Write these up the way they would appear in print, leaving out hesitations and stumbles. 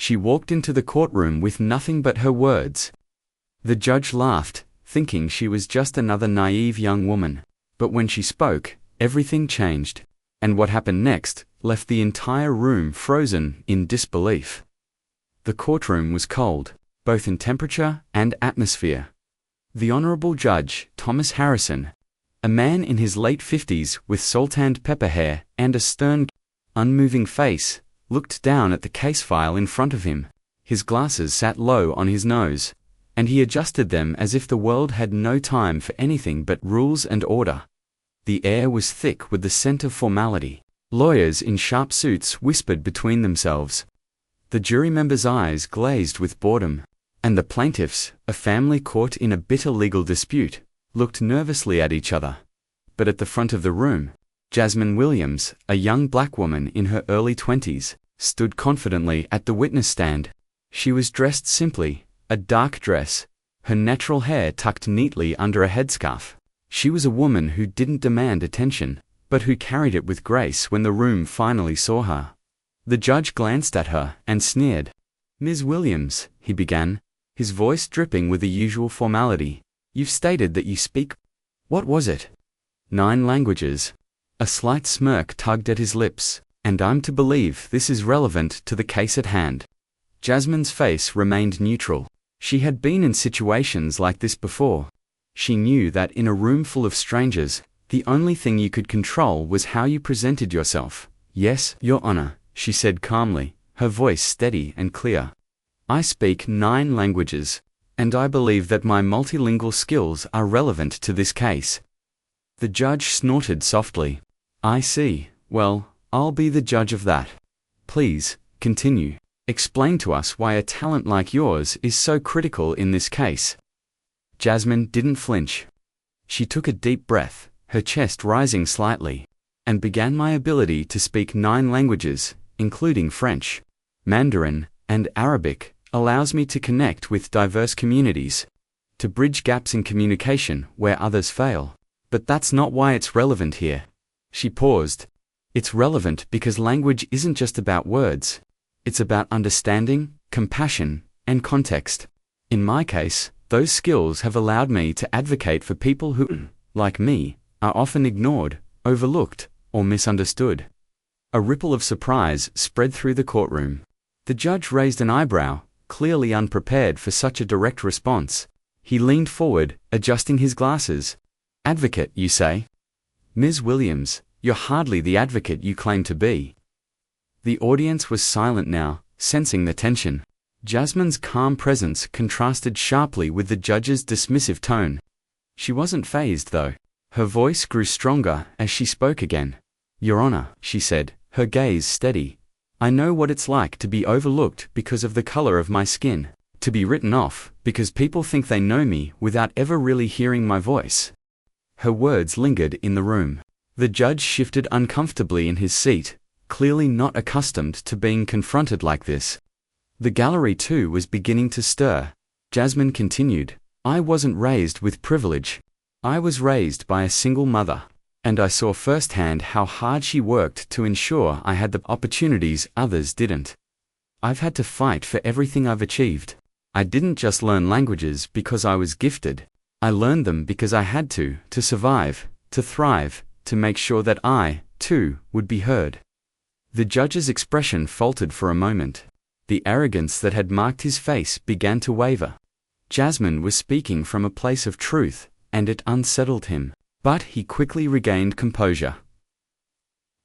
She walked into the courtroom with nothing but her words. The judge laughed, thinking she was just another naive young woman. But when she spoke, everything changed. And what happened next left the entire room frozen in disbelief. The courtroom was cold, both in temperature and atmosphere. The Honorable Judge Thomas Harrison, a man in his late 50s with salt and pepper hair and a stern, unmoving face, looked down at the case file in front of him. His glasses sat low on his nose, and he adjusted them as if the world had no time for anything but rules and order. The air was thick with the scent of formality. Lawyers in sharp suits whispered between themselves. The jury members' eyes glazed with boredom, and the plaintiffs, a family caught in a bitter legal dispute, looked nervously at each other. But at the front of the room, Jasmine Williams, a young black woman in her early 20s, stood confidently at the witness stand. She was dressed simply, a dark dress, her natural hair tucked neatly under a headscarf. She was a woman who didn't demand attention, but who carried it with grace when the room finally saw her. The judge glanced at her and sneered. "Ms. Williams," he began, his voice dripping with the usual formality, "you've stated that you speak—" What was it? 9 languages. A slight smirk tugged at his lips. "And I'm to believe this is relevant to the case at hand." Jasmine's face remained neutral. She had been in situations like this before. She knew that in a room full of strangers, the only thing you could control was how you presented yourself. "Yes, Your Honor," she said calmly, her voice steady and clear. "I speak 9 languages, and I believe that my multilingual skills are relevant to this case." The judge snorted softly. "I see. Well, I'll be the judge of that. Please, continue. Explain to us why a talent like yours is so critical in this case." Jasmine didn't flinch. She took a deep breath, her chest rising slightly, and began. "My ability to speak 9 languages, including French, Mandarin, and Arabic, allows me to connect with diverse communities, to bridge gaps in communication where others fail. But that's not why it's relevant here." She paused. "It's relevant because language isn't just about words. It's about understanding, compassion, and context. In my case, those skills have allowed me to advocate for people who, like me, are often ignored, overlooked, or misunderstood." A ripple of surprise spread through the courtroom. The judge raised an eyebrow, clearly unprepared for such a direct response. He leaned forward, adjusting his glasses. "Advocate, you say? Ms. Williams, you're hardly the advocate you claim to be." The audience was silent now, sensing the tension. Jasmine's calm presence contrasted sharply with the judge's dismissive tone. She wasn't fazed, though. Her voice grew stronger as she spoke again. "Your Honor," she said, her gaze steady, "I know what it's like to be overlooked because of the color of my skin, to be written off because people think they know me without ever really hearing my voice." Her words lingered in the room. The judge shifted uncomfortably in his seat, clearly not accustomed to being confronted like this. The gallery too was beginning to stir. Jasmine continued, "I wasn't raised with privilege. I was raised by a single mother, and I saw firsthand how hard she worked to ensure I had the opportunities others didn't. I've had to fight for everything I've achieved. I didn't just learn languages because I was gifted. I learned them because I had to survive, to thrive, to make sure that I, too, would be heard." The judge's expression faltered for a moment. The arrogance that had marked his face began to waver. Jasmine was speaking from a place of truth, and it unsettled him. But he quickly regained composure.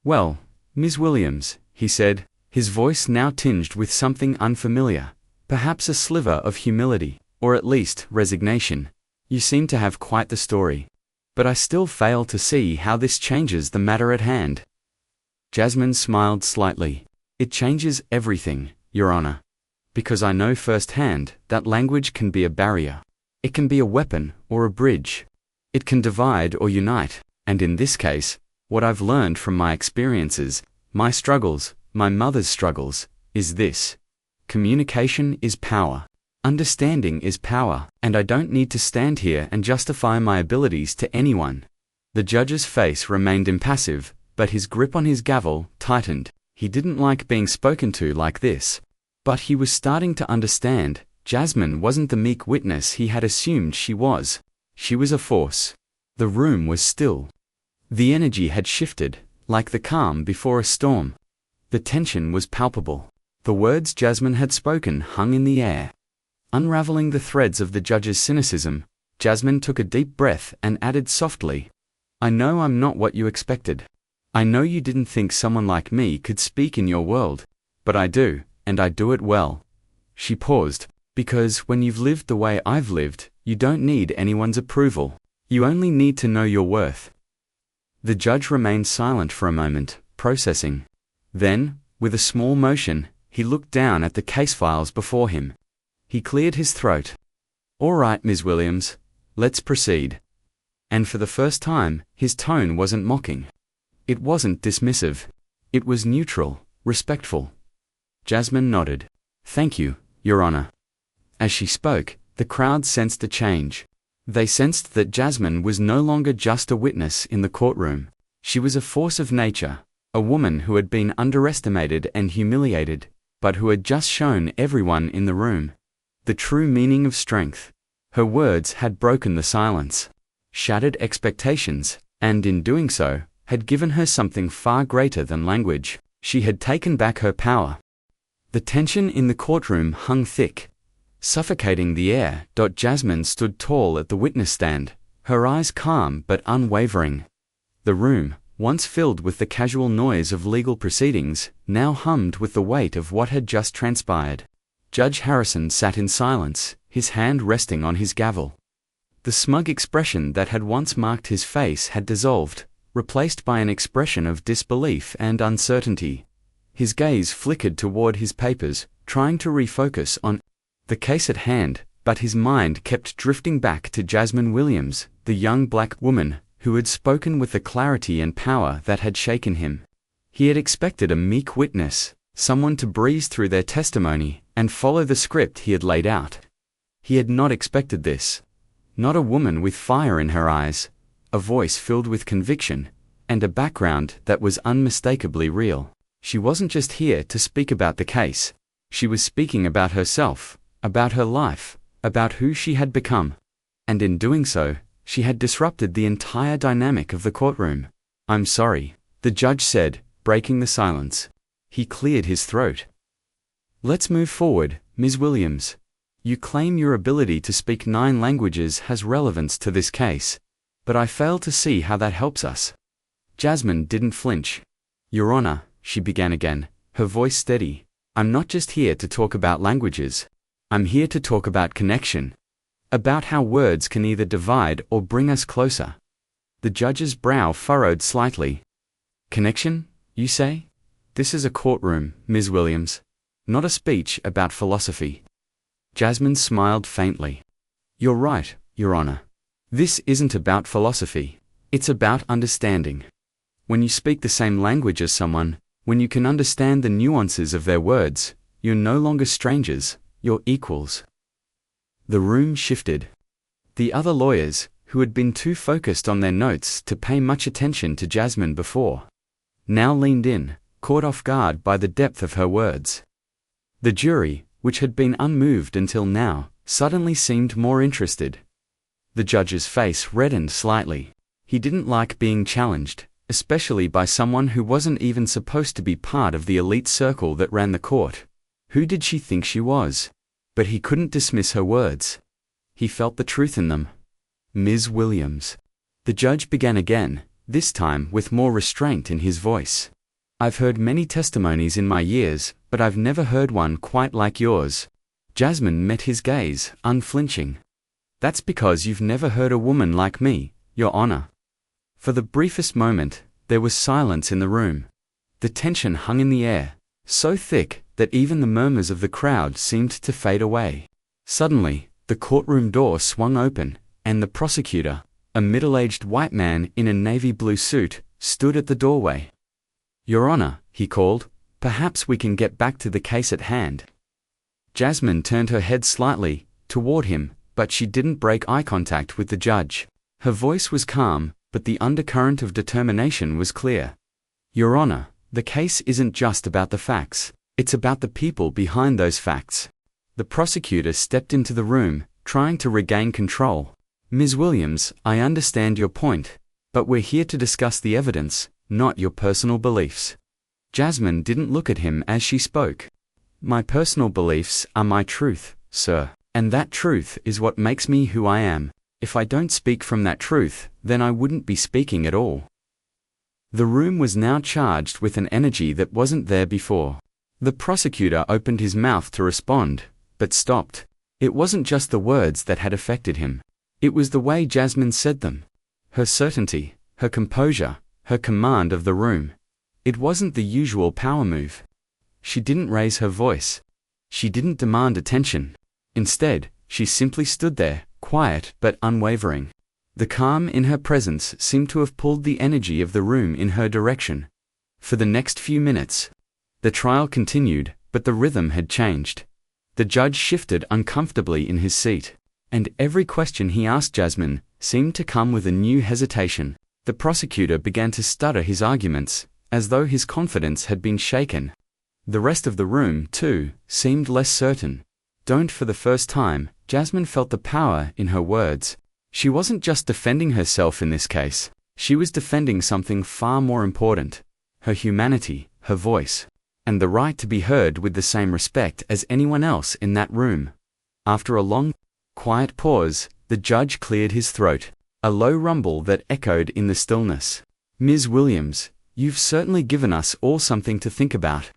"Well, Ms. Williams," he said, his voice now tinged with something unfamiliar, perhaps a sliver of humility, or at least resignation. "You seem to have quite the story. But I still fail to see how this changes the matter at hand." Jasmine smiled slightly. "It changes everything, Your Honor. Because I know firsthand that language can be a barrier. It can be a weapon or a bridge. It can divide or unite, and in this case, what I've learned from my experiences, my struggles, my mother's struggles, is this: communication is power. Understanding is power, and I don't need to stand here and justify my abilities to anyone." The judge's face remained impassive, but his grip on his gavel tightened. He didn't like being spoken to like this. But he was starting to understand. Jasmine wasn't the meek witness he had assumed she was. She was a force. The room was still. The energy had shifted, like the calm before a storm. The tension was palpable. The words Jasmine had spoken hung in the air. Unraveling the threads of the judge's cynicism, Jasmine took a deep breath and added softly, "I know I'm not what you expected. I know you didn't think someone like me could speak in your world, but I do, and I do it well." She paused, "Because when you've lived the way I've lived, you don't need anyone's approval. You only need to know your worth." The judge remained silent for a moment, processing. Then, with a small motion, he looked down at the case files before him. He cleared his throat. "All right, Ms. Williams, let's proceed." And for the first time, his tone wasn't mocking. It wasn't dismissive. It was neutral, respectful. Jasmine nodded. "Thank you, Your Honor." As she spoke, the crowd sensed a change. They sensed that Jasmine was no longer just a witness in the courtroom. She was a force of nature, a woman who had been underestimated and humiliated, but who had just shown everyone in the room the true meaning of strength. Her words had broken the silence, shattered expectations, and in doing so, had given her something far greater than language. She had taken back her power. The tension in the courtroom hung thick, suffocating the air. Jasmine stood tall at the witness stand, her eyes calm but unwavering. The room, once filled with the casual noise of legal proceedings, now hummed with the weight of what had just transpired. Judge Harrison sat in silence, his hand resting on his gavel. The smug expression that had once marked his face had dissolved, replaced by an expression of disbelief and uncertainty. His gaze flickered toward his papers, trying to refocus on the case at hand, but his mind kept drifting back to Jasmine Williams, the young black woman who had spoken with the clarity and power that had shaken him. He had expected a meek witness, someone to breeze through their testimony and follow the script he had laid out. He had not expected this. Not a woman with fire in her eyes, a voice filled with conviction, and a background that was unmistakably real. She wasn't just here to speak about the case. She was speaking about herself, about her life, about who she had become. And in doing so, she had disrupted the entire dynamic of the courtroom. "I'm sorry," the judge said, breaking the silence. He cleared his throat. "Let's move forward, Ms. Williams. You claim your ability to speak 9 languages has relevance to this case, but I fail to see how that helps us." Jasmine didn't flinch. "Your Honor," she began again, her voice steady, "I'm not just here to talk about languages. I'm here to talk about connection. About how words can either divide or bring us closer." The judge's brow furrowed slightly. "Connection, you say? This is a courtroom, Ms. Williams, not a speech about philosophy." Jasmine smiled faintly. "You're right, Your Honor. This isn't about philosophy. It's about understanding. When you speak the same language as someone, when you can understand the nuances of their words, you're no longer strangers, you're equals." The room shifted. The other lawyers, who had been too focused on their notes to pay much attention to Jasmine before, now leaned in, caught off guard by the depth of her words. The jury, which had been unmoved until now, suddenly seemed more interested. The judge's face reddened slightly. He didn't like being challenged, especially by someone who wasn't even supposed to be part of the elite circle that ran the court. Who did she think she was? But he couldn't dismiss her words. He felt the truth in them. "Ms. Williams." The judge began again, this time with more restraint in his voice. "I've heard many testimonies in my years, but I've never heard one quite like yours." Jasmine met his gaze, unflinching. "That's because you've never heard a woman like me, Your Honor." For the briefest moment, there was silence in the room. The tension hung in the air, so thick that even the murmurs of the crowd seemed to fade away. Suddenly, the courtroom door swung open, and the prosecutor, a middle-aged white man in a navy blue suit, stood at the doorway. "Your Honor," he called, "perhaps we can get back to the case at hand." Jasmine turned her head slightly toward him, but she didn't break eye contact with the judge. Her voice was calm, but the undercurrent of determination was clear. "Your Honor, the case isn't just about the facts. It's about the people behind those facts. The prosecutor stepped into the room, trying to regain control. Ms. Williams, I understand your point, but we're here to discuss the evidence, not your personal beliefs. Jasmine didn't look at him as she spoke. My personal beliefs are my truth, sir, and that truth is what makes me who I am. If I don't speak from that truth, then I wouldn't be speaking at all. The room was now charged with an energy that wasn't there before. The prosecutor opened his mouth to respond, but stopped. It wasn't just the words that had affected him. It was the way Jasmine said them. Her certainty, her composure, her command of the room. It wasn't the usual power move. She didn't raise her voice. She didn't demand attention. Instead, she simply stood there, quiet but unwavering. The calm in her presence seemed to have pulled the energy of the room in her direction. For the next few minutes, the trial continued, but the rhythm had changed. The judge shifted uncomfortably in his seat, and every question he asked Jasmine seemed to come with a new hesitation. The prosecutor began to stutter his arguments, as though his confidence had been shaken. The rest of the room, too, seemed less certain. For the first time, Jasmine felt the power in her words. She wasn't just defending herself in this case. She was defending something far more important: her humanity, her voice, and the right to be heard with the same respect as anyone else in that room. After a long, quiet pause, the judge cleared his throat, a low rumble that echoed in the stillness. Ms. Williams, you've certainly given us all something to think about.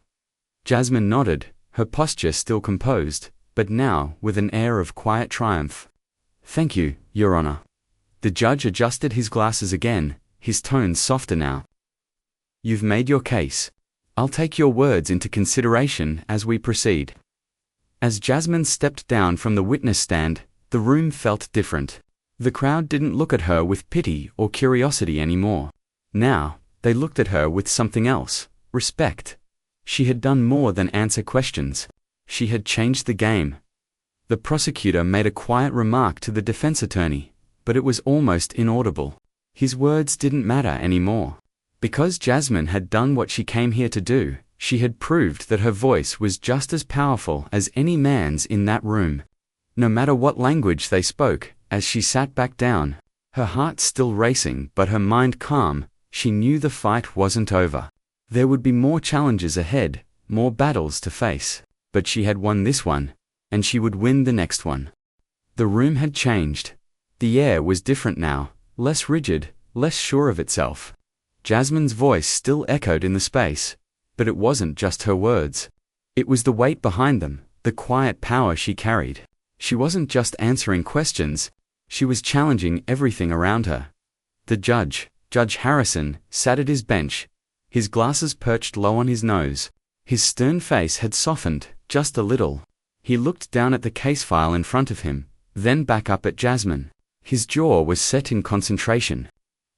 Jasmine nodded, her posture still composed, but now with an air of quiet triumph. Thank you, Your Honor. The judge adjusted his glasses again, his tone softer now. You've made your case. I'll take your words into consideration as we proceed. As Jasmine stepped down from the witness stand, the room felt different. The crowd didn't look at her with pity or curiosity anymore. Now, they looked at her with something else: respect. She had done more than answer questions. She had changed the game. The prosecutor made a quiet remark to the defense attorney, but it was almost inaudible. His words didn't matter anymore. Because Jasmine had done what she came here to do, she had proved that her voice was just as powerful as any man's in that room. No matter what language they spoke, as she sat back down, her heart still racing but her mind calm, she knew the fight wasn't over. There would be more challenges ahead, more battles to face, but she had won this one, and she would win the next one. The room had changed. The air was different now, less rigid, less sure of itself. Jasmine's voice still echoed in the space, but it wasn't just her words. It was the weight behind them, the quiet power she carried. She wasn't just answering questions, she was challenging everything around her. The judge, Judge Harrison, sat at his bench, his glasses perched low on his nose. His stern face had softened, just a little. He looked down at the case file in front of him, then back up at Jasmine. His jaw was set in concentration.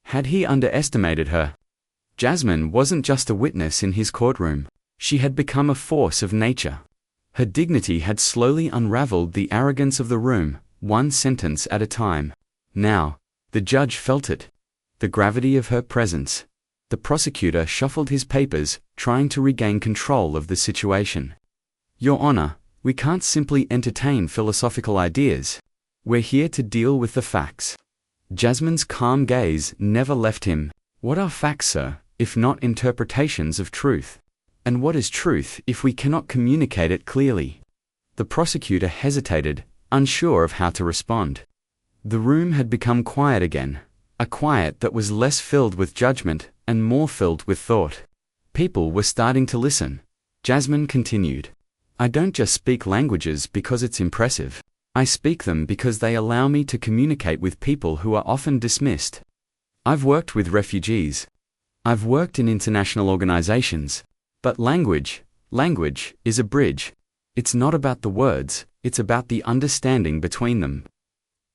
Had he underestimated her? Jasmine wasn't just a witness in his courtroom. She had become a force of nature. Her dignity had slowly unraveled the arrogance of the room, one sentence at a time. Now, the judge felt it. The gravity of her presence. The prosecutor shuffled his papers, trying to regain control of the situation. Your Honor, we can't simply entertain philosophical ideas. We're here to deal with the facts. Jasmine's calm gaze never left him. What are facts, sir, if not interpretations of truth? And what is truth if we cannot communicate it clearly? The prosecutor hesitated, unsure of how to respond. The room had become quiet again, a quiet that was less filled with judgment and more filled with thought. People were starting to listen. Jasmine continued. I don't just speak languages because it's impressive. I speak them because they allow me to communicate with people who are often dismissed. I've worked with refugees. I've worked in international organizations. But language is a bridge. It's not about the words, it's about the understanding between them.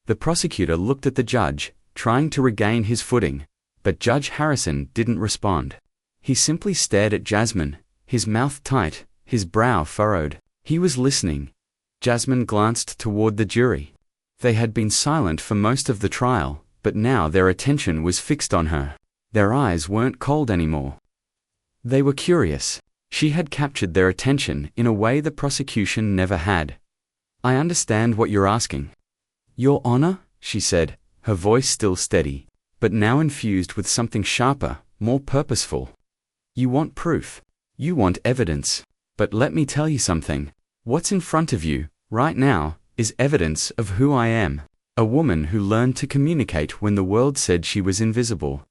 The prosecutor looked at the judge, trying to regain his footing, but Judge Harrison didn't respond. He simply stared at Jasmine, his mouth tight, his brow furrowed. He was listening. Jasmine glanced toward the jury. They had been silent for most of the trial, but now their attention was fixed on her. Their eyes weren't cold anymore. They were curious. She had captured their attention in a way the prosecution never had. "I understand what you're asking." "Your Honor," she said, her voice still steady, but now infused with something sharper, more purposeful. "You want proof. You want evidence. But let me tell you something. What's in front of you, right now, is evidence of who I am. A woman who learned to communicate when the world said she was invisible."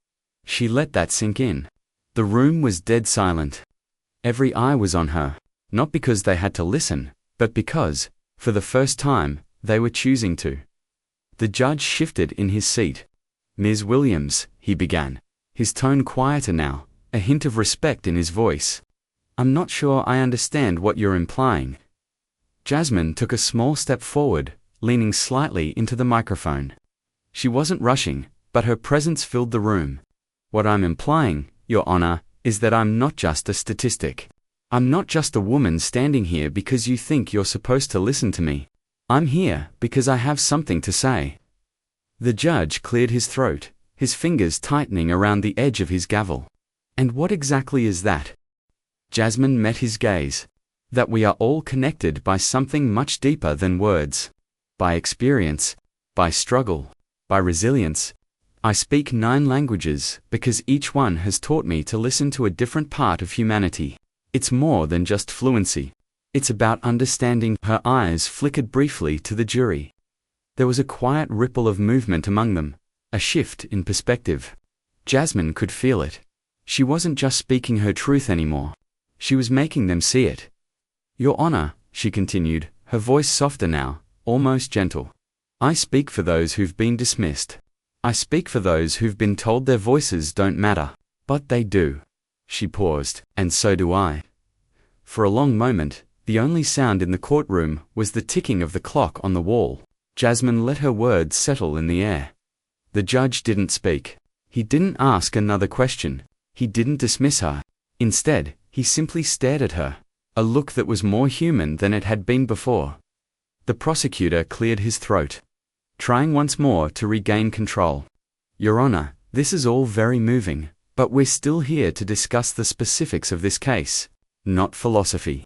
She let that sink in. The room was dead silent. Every eye was on her, not because they had to listen, but because, for the first time, they were choosing to. The judge shifted in his seat. "Ms. Williams," he began, his tone quieter now, a hint of respect in his voice. "I'm not sure I understand what you're implying." Jasmine took a small step forward, leaning slightly into the microphone. She wasn't rushing, but her presence filled the room. "What I'm implying, Your Honor, is that I'm not just a statistic. I'm not just a woman standing here because you think you're supposed to listen to me. I'm here because I have something to say." The judge cleared his throat, his fingers tightening around the edge of his gavel. "And what exactly is that?" Jasmine met his gaze. "That we are all connected by something much deeper than words. By experience, by struggle, by resilience. I speak 9 languages because each one has taught me to listen to a different part of humanity. It's more than just fluency. It's about understanding." Her eyes flickered briefly to the jury. There was a quiet ripple of movement among them, a shift in perspective. Jasmine could feel it. She wasn't just speaking her truth anymore. She was making them see it. "Your Honor," she continued, her voice softer now, almost gentle. "I speak for those who've been dismissed. I speak for those who've been told their voices don't matter. But they do." She paused. "And so do I." For a long moment, the only sound in the courtroom was the ticking of the clock on the wall. Jasmine let her words settle in the air. The judge didn't speak. He didn't ask another question. He didn't dismiss her. Instead, he simply stared at her, a look that was more human than it had been before. The prosecutor cleared his throat, trying once more to regain control. "Your Honor, this is all very moving, but we're still here to discuss the specifics of this case, not philosophy."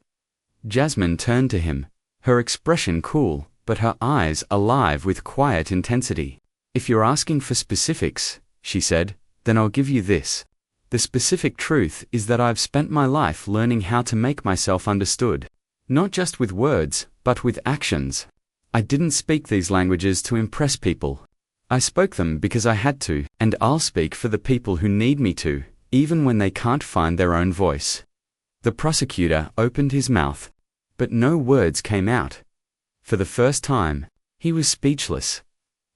Jasmine turned to him, her expression cool, but her eyes alive with quiet intensity. "If you're asking for specifics," she said, "then I'll give you this. The specific truth is that I've spent my life learning how to make myself understood. Not just with words, but with actions. I didn't speak these languages to impress people. I spoke them because I had to, and I'll speak for the people who need me to, even when they can't find their own voice." The prosecutor opened his mouth, but no words came out. For the first time, he was speechless.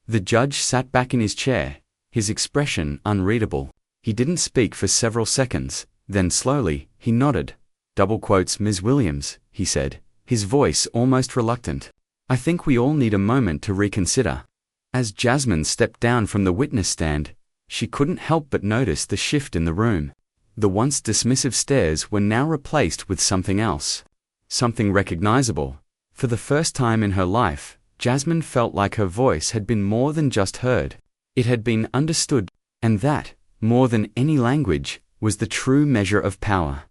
The judge sat back in his chair, his expression unreadable. He didn't speak for several seconds, then slowly, he nodded. "Ms. Williams," he said, his voice almost reluctant. "I think we all need a moment to reconsider." As Jasmine stepped down from the witness stand, she couldn't help but notice the shift in the room. The once dismissive stares were now replaced with something else. Something recognizable. For the first time in her life, Jasmine felt like her voice had been more than just heard. It had been understood, and that, more than any language, was the true measure of power.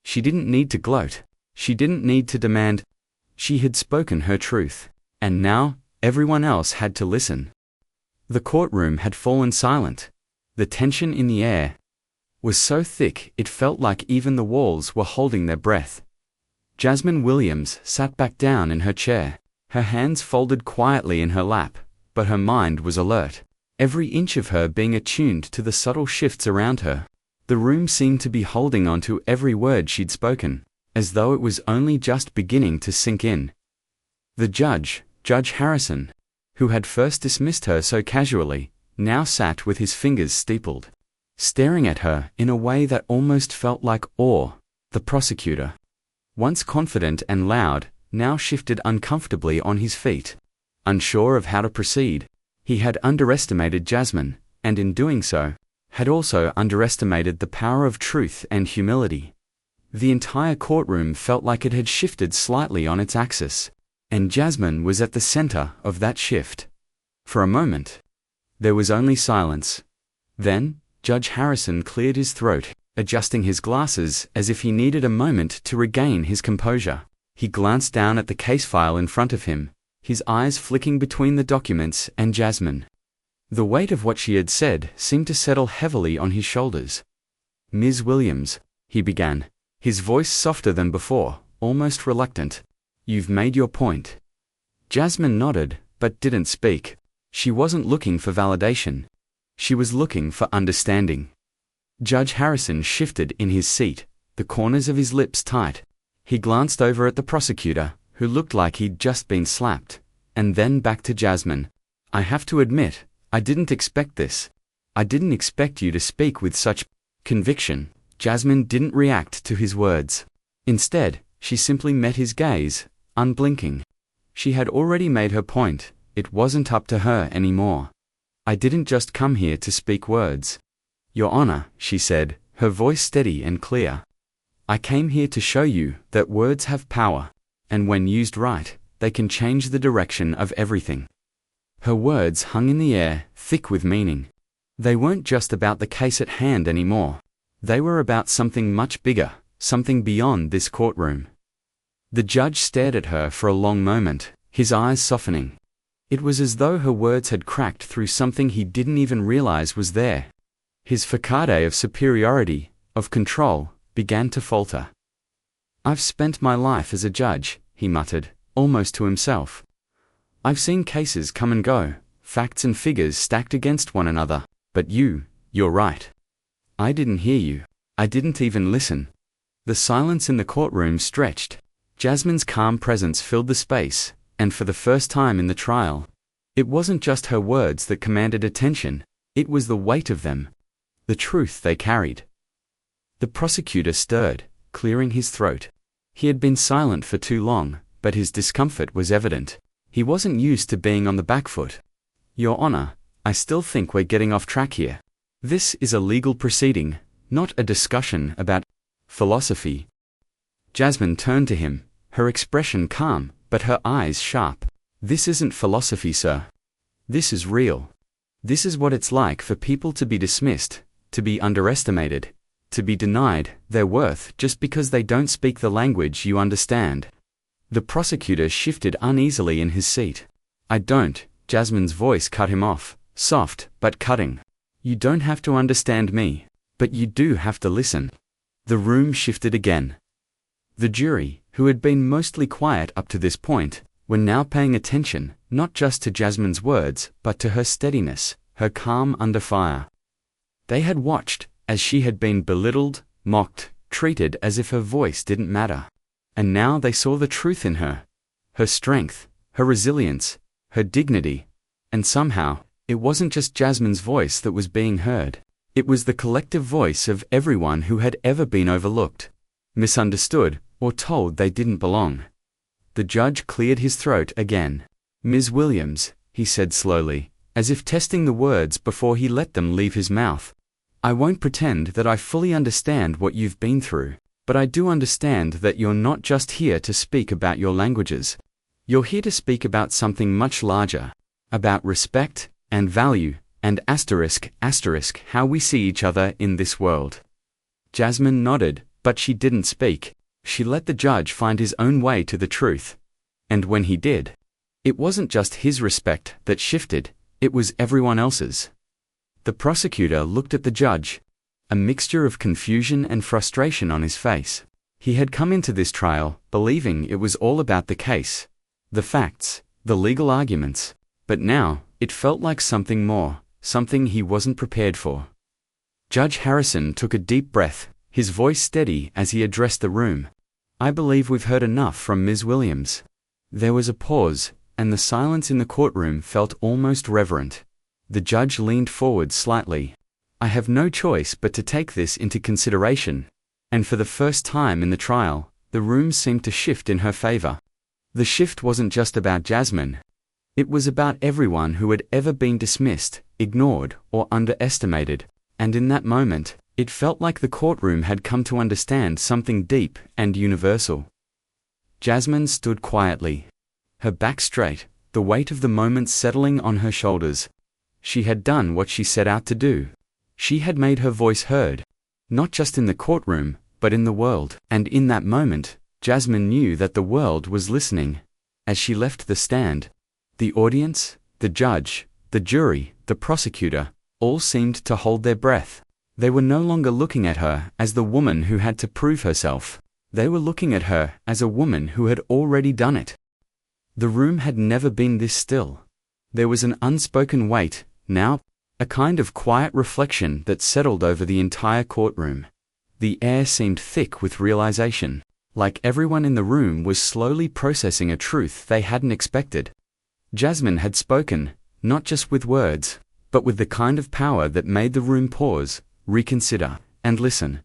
She didn't need to gloat. She didn't need to demand. She had spoken her truth, and now, everyone else had to listen. The courtroom had fallen silent. The tension in the air was so thick it felt like even the walls were holding their breath. Jasmine Williams sat back down in her chair, her hands folded quietly in her lap, but her mind was alert. Every inch of her being attuned to the subtle shifts around her. The room seemed to be holding on to every word she'd spoken, as though it was only just beginning to sink in. The judge, Judge Harrison, who had first dismissed her so casually, now sat with his fingers steepled, staring at her in a way that almost felt like awe. The prosecutor, once confident and loud, now shifted uncomfortably on his feet. Unsure of how to proceed, he had underestimated Jasmine, and in doing so, had also underestimated the power of truth and humility. The entire courtroom felt like it had shifted slightly on its axis, and Jasmine was at the center of that shift. For a moment, there was only silence. Then, Judge Harrison cleared his throat. adjusting his glasses as if he needed a moment to regain his composure. He glanced down at the case file in front of him, his eyes flicking between the documents and Jasmine. The weight of what she had said seemed to settle heavily on his shoulders. "Ms. Williams," he began, his voice softer than before, almost reluctant. "You've made your point." Jasmine nodded, but didn't speak. She wasn't looking for validation. She was looking for understanding. Judge Harrison shifted in his seat, the corners of his lips tight. He glanced over at the prosecutor, who looked like he'd just been slapped, and then back to Jasmine. "I have to admit, I didn't expect this. I didn't expect you to speak with such conviction." Jasmine didn't react to his words. Instead, she simply met his gaze, unblinking. She had already made her point. It wasn't up to her anymore. "I didn't just come here to speak words, Your Honor," she said, her voice steady and clear. "I came here to show you that words have power, and when used right, they can change the direction of everything." Her words hung in the air, thick with meaning. They weren't just about the case at hand anymore. They were about something much bigger, something beyond this courtroom. The judge stared at her for a long moment, his eyes softening. It was as though her words had cracked through something he didn't even realize was there. His facade of superiority, of control, began to falter. "I've spent my life as a judge," he muttered, almost to himself. "I've seen cases come and go, facts and figures stacked against one another, but you're right. I didn't hear you. I didn't even listen." The silence in the courtroom stretched. Jasmine's calm presence filled the space, and for the first time in the trial, it wasn't just her words that commanded attention, it was the weight of them, the truth they carried. The prosecutor stirred, clearing his throat. He had been silent for too long, but his discomfort was evident. He wasn't used to being on the back foot. "Your Honor, I still think we're getting off track here. This is a legal proceeding, not a discussion about philosophy." Jasmine turned to him, her expression calm, but her eyes sharp. "This isn't philosophy, sir. This is real. This is what it's like for people to be dismissed, to be underestimated, to be denied their worth just because they don't speak the language you understand." The prosecutor shifted uneasily in his seat. "I don't," Jasmine's voice cut him off, soft but cutting. "You don't have to understand me, but you do have to listen." The room shifted again. The jury, who had been mostly quiet up to this point, were now paying attention, not just to Jasmine's words, but to her steadiness, her calm under fire. They had watched, as she had been belittled, mocked, treated as if her voice didn't matter. And now they saw the truth in her. Her strength, her resilience, her dignity. And somehow, it wasn't just Jasmine's voice that was being heard. It was the collective voice of everyone who had ever been overlooked, misunderstood, or told they didn't belong. The judge cleared his throat again. "Ms. Williams," he said slowly, as if testing the words before he let them leave his mouth. "I won't pretend that I fully understand what you've been through, but I do understand that you're not just here to speak about your languages. You're here to speak about something much larger, about respect and value, and asterisk, how we see each other in this world." Jasmine nodded, but she didn't speak. She let the judge find his own way to the truth. And when he did, it wasn't just his respect that shifted, it was everyone else's. The prosecutor looked at the judge, a mixture of confusion and frustration on his face. He had come into this trial believing it was all about the case, the facts, the legal arguments, but now, it felt like something more, something he wasn't prepared for. Judge Harrison took a deep breath, his voice steady as he addressed the room. "I believe we've heard enough from Ms. Williams." There was a pause, and the silence in the courtroom felt almost reverent. The judge leaned forward slightly. "I have no choice but to take this into consideration." And for the first time in the trial, the room seemed to shift in her favor. The shift wasn't just about Jasmine. It was about everyone who had ever been dismissed, ignored, or underestimated. And in that moment, it felt like the courtroom had come to understand something deep and universal. Jasmine stood quietly, her back straight, the weight of the moment settling on her shoulders. She had done what she set out to do. She had made her voice heard. Not just in the courtroom, but in the world. And in that moment, Jasmine knew that the world was listening. As she left the stand, the audience, the judge, the jury, the prosecutor, all seemed to hold their breath. They were no longer looking at her as the woman who had to prove herself. They were looking at her as a woman who had already done it. The room had never been this still. There was an unspoken weight, now, a kind of quiet reflection that settled over the entire courtroom. The air seemed thick with realization, like everyone in the room was slowly processing a truth they hadn't expected. Jasmine had spoken, not just with words, but with the kind of power that made the room pause, reconsider, and listen.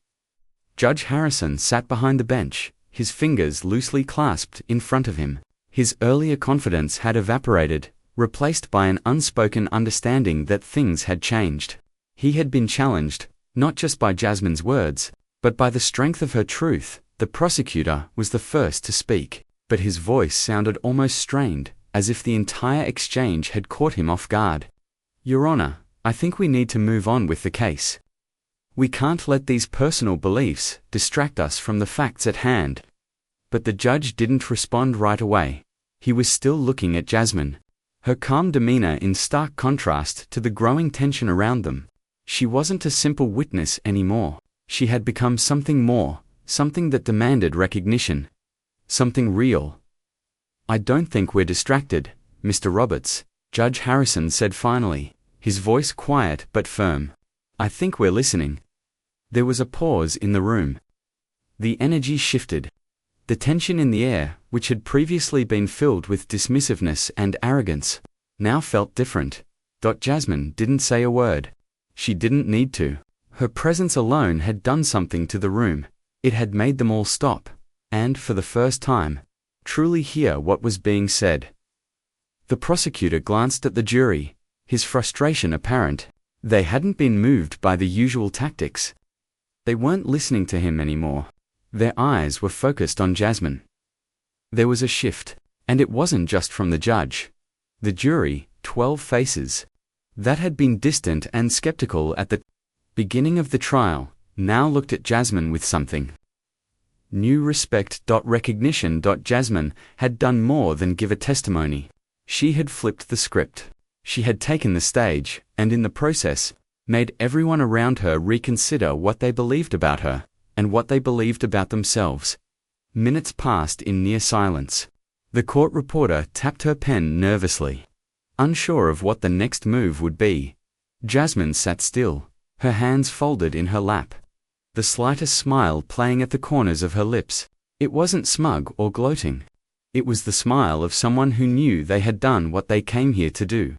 Judge Harrison sat behind the bench, his fingers loosely clasped in front of him. His earlier confidence had evaporated, replaced by an unspoken understanding that things had changed. He had been challenged, not just by Jasmine's words, but by the strength of her truth. The prosecutor was the first to speak, but his voice sounded almost strained, as if the entire exchange had caught him off guard. Your Honor, I think we need to move on with the case. We can't let these personal beliefs distract us from the facts at hand. But the judge didn't respond right away. He was still looking at Jasmine, her calm demeanor in stark contrast to the growing tension around them. She wasn't a simple witness anymore. She had become something more, something that demanded recognition. Something real. I don't think we're distracted, Mr. Roberts, Judge Harrison said finally, his voice quiet but firm. I think we're listening. There was a pause in the room. The energy shifted. The tension in the air, which had previously been filled with dismissiveness and arrogance, now felt different. Jasmine didn't say a word. She didn't need to. Her presence alone had done something to the room. It had made them all stop, and for the first time, truly hear what was being said. The prosecutor glanced at the jury, his frustration apparent. They hadn't been moved by the usual tactics. They weren't listening to him anymore. Their eyes were focused on Jasmine. There was a shift, and it wasn't just from the judge. The jury, 12 faces, that had been distant and skeptical at the beginning of the trial, now looked at Jasmine with something new respect. Recognition. Jasmine had done more than give a testimony. She had flipped the script. She had taken the stage, and in the process, made everyone around her reconsider what they believed about her, and what they believed about themselves. Minutes passed in near silence. The court reporter tapped her pen nervously, unsure of what the next move would be. Jasmine sat still, her hands folded in her lap, the slightest smile playing at the corners of her lips. It wasn't smug or gloating. It was the smile of someone who knew they had done what they came here to do.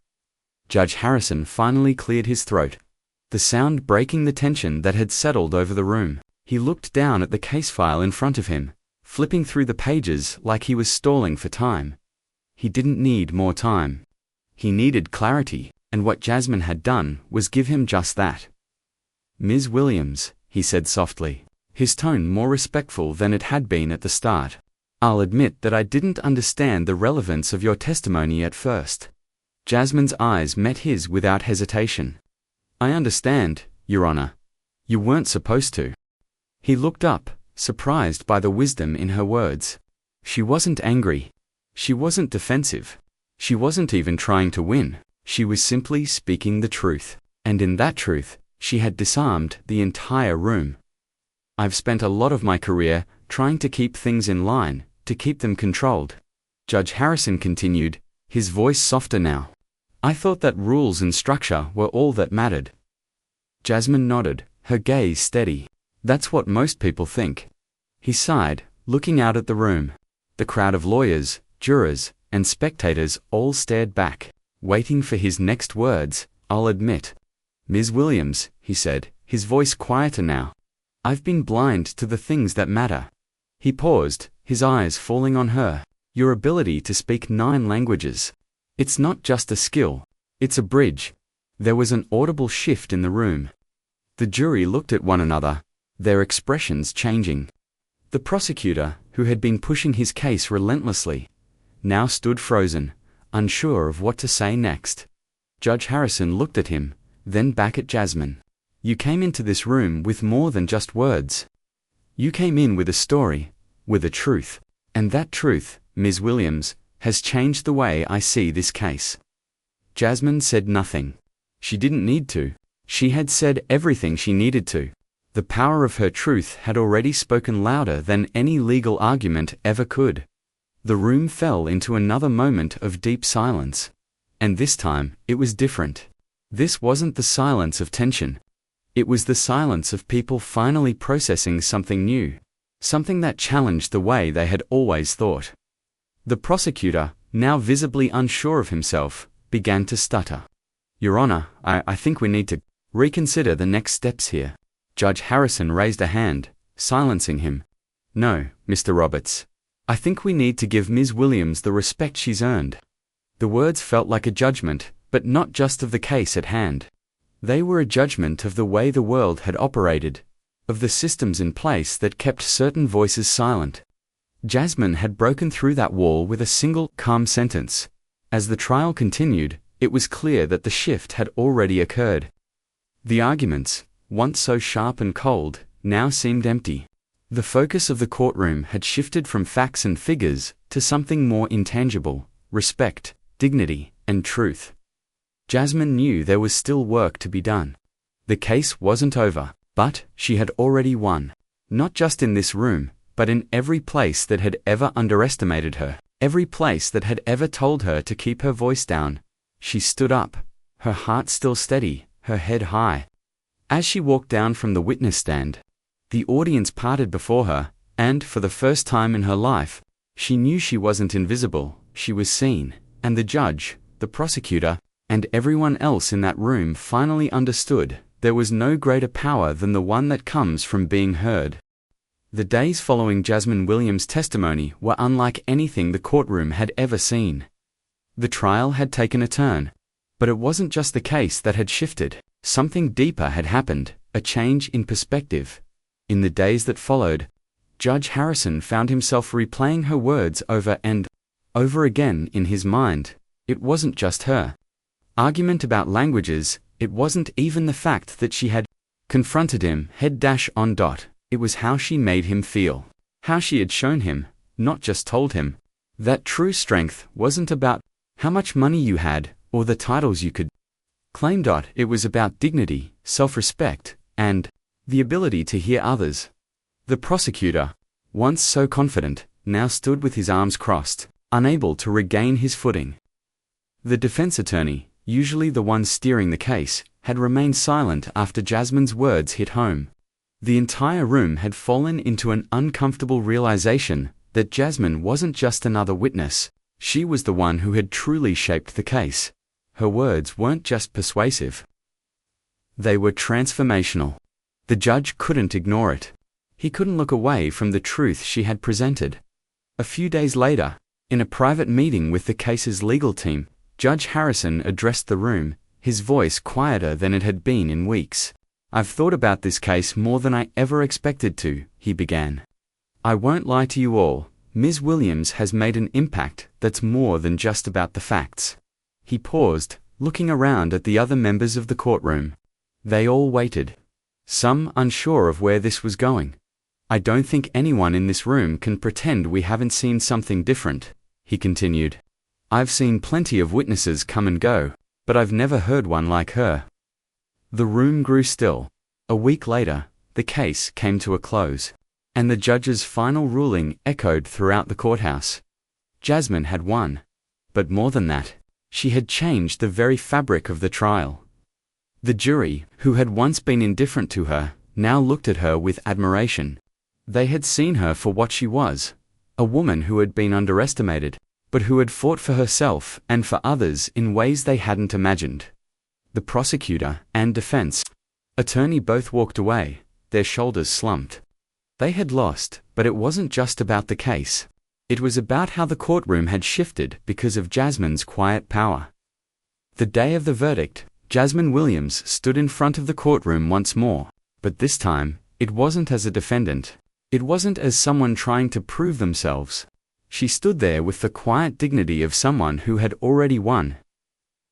Judge Harrison finally cleared his throat, the sound breaking the tension that had settled over the room. He looked down at the case file in front of him, flipping through the pages like he was stalling for time. He didn't need more time. He needed clarity, and what Jasmine had done was give him just that. Ms. Williams, he said softly, his tone more respectful than it had been at the start. I'll admit that I didn't understand the relevance of your testimony at first. Jasmine's eyes met his without hesitation. I understand, Your Honor. You weren't supposed to. He looked up, surprised by the wisdom in her words. She wasn't angry. She wasn't defensive. She wasn't even trying to win. She was simply speaking the truth. And in that truth, she had disarmed the entire room. I've spent a lot of my career trying to keep things in line, to keep them controlled. Judge Harrison continued, his voice softer now. I thought that rules and structure were all that mattered. Jasmine nodded, her gaze steady. That's what most people think. He sighed, looking out at the room. The crowd of lawyers, jurors, and spectators all stared back, waiting for his next words. I'll admit. Ms. Williams, he said, his voice quieter now. I've been blind to the things that matter. He paused, his eyes falling on her. Your ability to speak 9 languages. It's not just a skill. It's a bridge. There was an audible shift in the room. The jury looked at one another, their expressions changing. The prosecutor, who had been pushing his case relentlessly, now stood frozen, unsure of what to say next. Judge Harrison looked at him, then back at Jasmine. You came into this room with more than just words. You came in with a story, with a truth. And that truth, Ms. Williams, has changed the way I see this case." Jasmine said nothing. She didn't need to. She had said everything she needed to. The power of her truth had already spoken louder than any legal argument ever could. The room fell into another moment of deep silence. And this time, it was different. This wasn't the silence of tension. It was the silence of people finally processing something new, something that challenged the way they had always thought. The prosecutor, now visibly unsure of himself, began to stutter. "Your Honor, I think we need to reconsider the next steps here." Judge Harrison raised a hand, silencing him. "No, Mr. Roberts. I think we need to give Ms. Williams the respect she's earned." The words felt like a judgment, but not just of the case at hand. They were a judgment of the way the world had operated, of the systems in place that kept certain voices silent. Jasmine had broken through that wall with a single, calm sentence. As the trial continued, it was clear that the shift had already occurred. The arguments, once so sharp and cold, now seemed empty. The focus of the courtroom had shifted from facts and figures to something more intangible: respect, dignity, and truth. Jasmine knew there was still work to be done. The case wasn't over, but she had already won. Not just in this room, but in every place that had ever underestimated her, every place that had ever told her to keep her voice down. She stood up, her heart still steady, her head high. As she walked down from the witness stand, the audience parted before her, and for the first time in her life, she knew she wasn't invisible, she was seen, and the judge, the prosecutor, and everyone else in that room finally understood there was no greater power than the one that comes from being heard. The days following Jasmine Williams' testimony were unlike anything the courtroom had ever seen. The trial had taken a turn, but it wasn't just the case that had shifted. Something deeper had happened, a change in perspective. In the days that followed, Judge Harrison found himself replaying her words over and over again in his mind. It wasn't just her argument about languages, it wasn't even the fact that she had confronted him head-on. It was how she made him feel. How she had shown him, not just told him, that true strength wasn't about how much money you had or the titles you could claim. It was about dignity, self-respect, and the ability to hear others. The prosecutor, once so confident, now stood with his arms crossed, unable to regain his footing. The defense attorney, usually the one steering the case, had remained silent after Jasmine's words hit home. The entire room had fallen into an uncomfortable realization that Jasmine wasn't just another witness, she was the one who had truly shaped the case. Her words weren't just persuasive. They were transformational. The judge couldn't ignore it. He couldn't look away from the truth she had presented. A few days later, in a private meeting with the case's legal team, Judge Harrison addressed the room, his voice quieter than it had been in weeks. "I've thought about this case more than I ever expected to," he began. "I won't lie to you all, Ms. Williams has made an impact that's more than just about the facts." He paused, looking around at the other members of the courtroom. They all waited, some unsure of where this was going. "I don't think anyone in this room can pretend we haven't seen something different," he continued. "I've seen plenty of witnesses come and go, but I've never heard one like her." The room grew still. A week later, the case came to a close, and the judge's final ruling echoed throughout the courthouse. Jasmine had won. But more than that, she had changed the very fabric of the trial. The jury, who had once been indifferent to her, now looked at her with admiration. They had seen her for what she was, a woman who had been underestimated, but who had fought for herself and for others in ways they hadn't imagined. The prosecutor and defense attorney both walked away, their shoulders slumped. They had lost, but it wasn't just about the case. It was about how the courtroom had shifted because of Jasmine's quiet power. The day of the verdict, Jasmine Williams stood in front of the courtroom once more, but this time, it wasn't as a defendant. It wasn't as someone trying to prove themselves. She stood there with the quiet dignity of someone who had already won.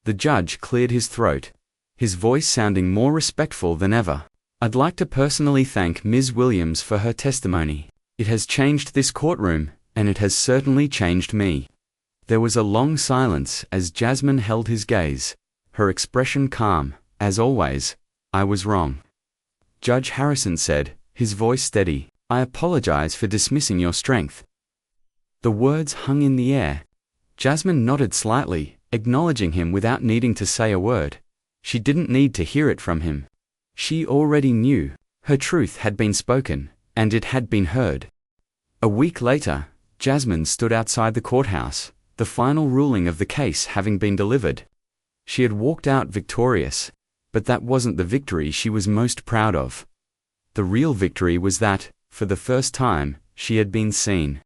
The judge cleared his throat, his voice sounding more respectful than ever. I'd like to personally thank Ms. Williams for her testimony. It has changed this courtroom, and it has certainly changed me." There was a long silence as Jasmine held his gaze, her expression calm. "As always, I was wrong," Judge Harrison said, his voice steady. "I apologize for dismissing your strength." The words hung in the air. Jasmine nodded slightly, acknowledging him without needing to say a word. She didn't need to hear it from him. She already knew. Her truth had been spoken, and it had been heard. A week later, Jasmine stood outside the courthouse, the final ruling of the case having been delivered. She had walked out victorious, but that wasn't the victory she was most proud of. The real victory was that, for the first time, she had been seen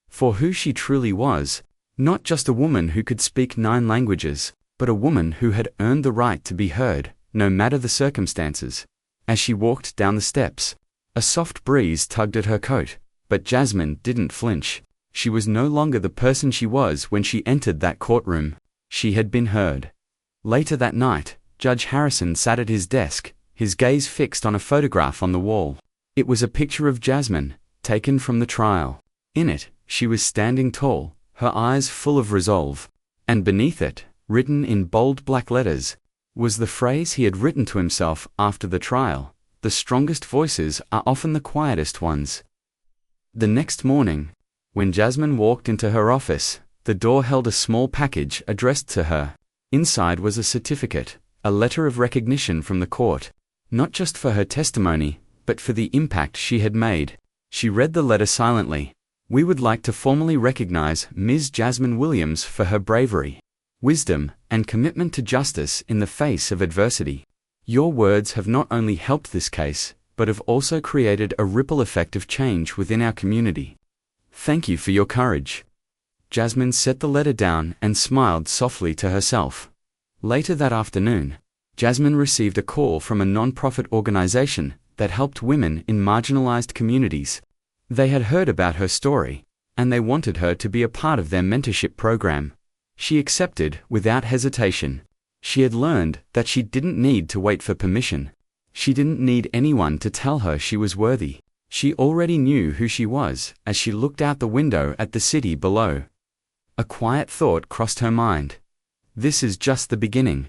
for who she truly was, not just a woman who could speak 9 languages, but a woman who had earned the right to be heard, no matter the circumstances. As she walked down the steps, a soft breeze tugged at her coat, but Jasmine didn't flinch. She was no longer the person she was when she entered that courtroom. She had been heard. Later that night, Judge Harrison sat at his desk, his gaze fixed on a photograph on the wall. It was a picture of Jasmine, taken from the trial. In it, she was standing tall, her eyes full of resolve, and beneath it, written in bold black letters, was the phrase he had written to himself after the trial: "The strongest voices are often the quietest ones." The next morning, when Jasmine walked into her office, the door held a small package addressed to her. Inside was a certificate, a letter of recognition from the court, not just for her testimony, but for the impact she had made. She read the letter silently. "We would like to formally recognize Ms. Jasmine Williams for her bravery, wisdom, and commitment to justice in the face of adversity. Your words have not only helped this case, but have also created a ripple effect of change within our community. Thank you for your courage." Jasmine set the letter down and smiled softly to herself. Later that afternoon, Jasmine received a call from a non-profit organization that helped women in marginalized communities. They had heard about her story, and they wanted her to be a part of their mentorship program. She accepted without hesitation. She had learned that she didn't need to wait for permission. She didn't need anyone to tell her she was worthy. She already knew who she was as she looked out the window at the city below. A quiet thought crossed her mind. This is just the beginning.